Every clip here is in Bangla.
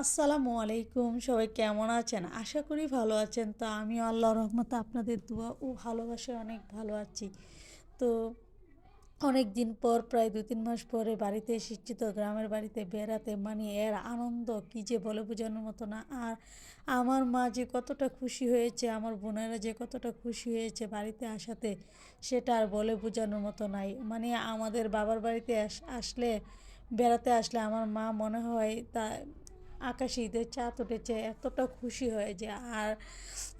আসসালামু আলাইকুম, সবাই কেমন আছেন? আশা করি ভালো আছেন। তো আমিও আল্লাহর রহমতে আপনাদের দোয়া ও ভালোবাসায় অনেক ভালো আছি। তো অনেক দিন পর প্রায় ২-৩ মাস পরে বাড়িতে এসেছি, তো গ্রামের বাড়িতে বেড়াতে। মানে এর আনন্দ কী যে বলে বোঝানোর মতো না। আর আমার মা যে কতটা খুশি হয়েছে, আমার বোনেরা যে কতটা খুশি হয়েছে বাড়িতে আসাতে, সেটা আর বলে বোঝানোর মতো নাই। মানে আমাদের বাবার বাড়িতে আসলে, বেড়াতে আসলে আমার মা মনে হয় তা আকাশে ঈদের চাঁদ উঠেছে, এতটা খুশি হয় যে। আর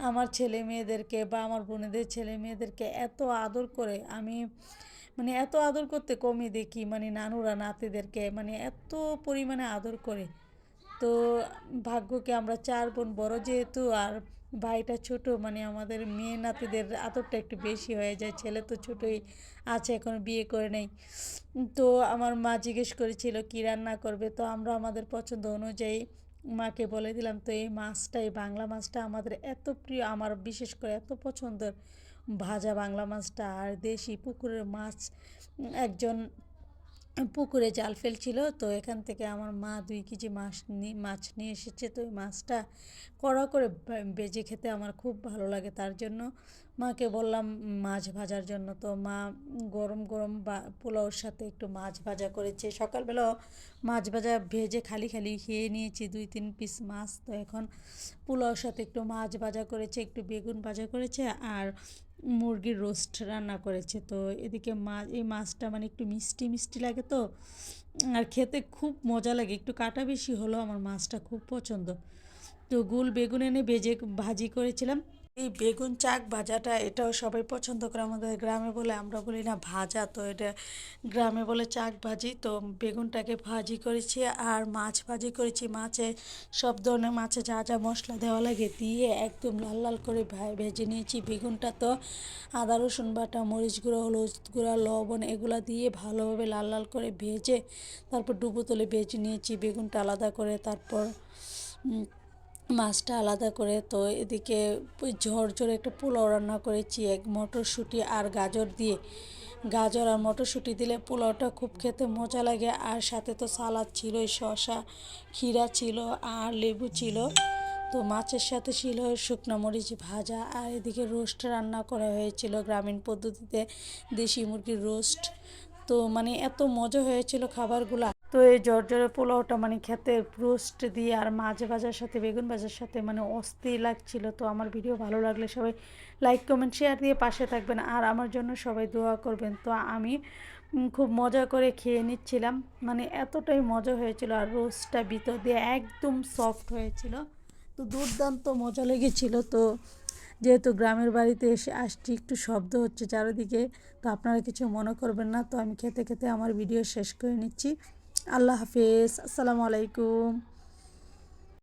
আমার ছেলে মেয়েদেরকে বা আমার বোনেদের ছেলে মেয়েদেরকে এত আদর করে আমি, মানে এত আদর করতে কমই দেখি। মানে নানুরা নাতিদেরকে মানে এত পরিমাণে আদর করে। তো ভাগ্যকে আমরা ৪ বোন, বড় যেহেতু আর ভাইটা ছোট, মানে আমাদের মেয়ে নাতিদের আদরটা একটু বেশি হয়ে যায়। ছেলে তো ছোটই আছে, এখনো বিয়ে করে নেই। তো আমার মা জিজ্ঞেস করেছিল কি রান্না করবে, তো আমরা আমাদের পছন্দ অনুযায়ী মাকে বলে দিলাম। তো এই মাছটা, এই বাংলা মাছটা আমাদের এত প্রিয়, আমার বিশেষ করে এত পছন্দের ভাজা বাংলা মাছটা। আর দেশি পুকুরের মাছ, একজন পুকুরে জাল ফেলছিল, তো এখান থেকে আমার মা ২ কেজি মাছ নিয়ে এসেছে। তো এই মাছটা কড়া করে বেজে খেতে আমার খুব ভালো লাগে, তার জন্য মাকে বললাম মাছ ভাজার জন্য। তো মা গরম গরম বা পোলাওর সাথে একটু মাছ ভাজা করেছে। সকালবেলাও মাছ ভাজা ভেজে খালি খালি খেয়ে নিয়েছি ২-৩ পিস মাছ। তো এখন পোলাওর সাথে একটু মাছ ভাজা করেছে, একটু বেগুন ভাজা করেছে, আর মুরগির রোস্ট রান্না করেছে। তো এদিকে এই মাছটা মানে একটু মিষ্টি মিষ্টি লাগে তো, আর খেতে খুব মজা লাগে। একটু কাটা বেশি হলেও আমার মাছটা খুব পছন্দ। তো গুল বেগুন এনে ভেজে ভাজি করেছিলাম। এই বেগুন চাক ভাজাটা, এটাও সবাই পছন্দ করে। আমাদের গ্রামে বলে, আমরা বলি না ভাজা, তো এটা গ্রামে বলে চাক ভাজি। তো বেগুনটাকে ভাজি করেছি আর মাছ ভাজি করেছি। মাছে সব ধরনের মাছে যা যা মশলা দেওয়া লাগে দিয়ে একদম লাল লাল করে ভেজে নিয়েছি। বেগুনটা তো আদা রসুন বাটা, মরিচ গুঁড়ো, হলুদ গুঁড়া, লবণ এগুলো দিয়ে ভালোভাবে লাল লাল করে ভেজে তারপর ডুবো তেলে ভেজে নিয়েছি বেগুনটা আলাদা করে। তারপর মাছটা আলাদা করে। তো এদিকে ওই ঝরঝরে একটা পোলাও রান্না করেছি এক মটরশুঁটি আর গাজর দিয়ে। গাজর আর মটরশুঁটি দিলে পোলাওটা খুব খেতে মজা লাগে। আর সাথে তো সালাদ ছিলই, শসা, ক্ষীরা ছিল আর লেবু ছিল। তো মাছের সাথে ছিল শুকনো মরিচ ভাজা। আর এদিকে রোস্ট রান্না করা হয়েছিল গ্রামীণ পদ্ধতিতে, দেশি মুরগির রোস্ট। তো মানে এত মজা হয়েছিল খাবারগুলা। তো এই জর্জরে পোলাওটা মানে খেতে রোস্ট দিয়ে আর মাছ ভাজার সাথে, বেগুন ভাজার সাথে মানে অস্থির লাগছিল। তো আমার ভিডিও ভালো লাগলে সবাই লাইক কমেন্ট শেয়ার দিয়ে পাশে থাকবেন, আর আমার জন্য সবাই দোয়া করবেন। তো আমি খুব মজা করে খেয়ে নিচ্ছিলাম, মানে এতটাই মজা হয়েছিল। আর রোস্টটা ভিতর দিয়ে একদম সফট হয়েছিল, তো দুর্দান্ত মজা লেগেছিল। তো যেহেতু গ্রামের বাড়িতে এসে আসছি, একটু শব্দ হচ্ছে চারিদিকে, তো আপনারা কিছু মনে করবেন না। তো আমি খেতে খেতে আমার ভিডিও শেষ করে নিচ্ছি। আল্লাহ হাফেজ, আসসালামু আলাইকুম।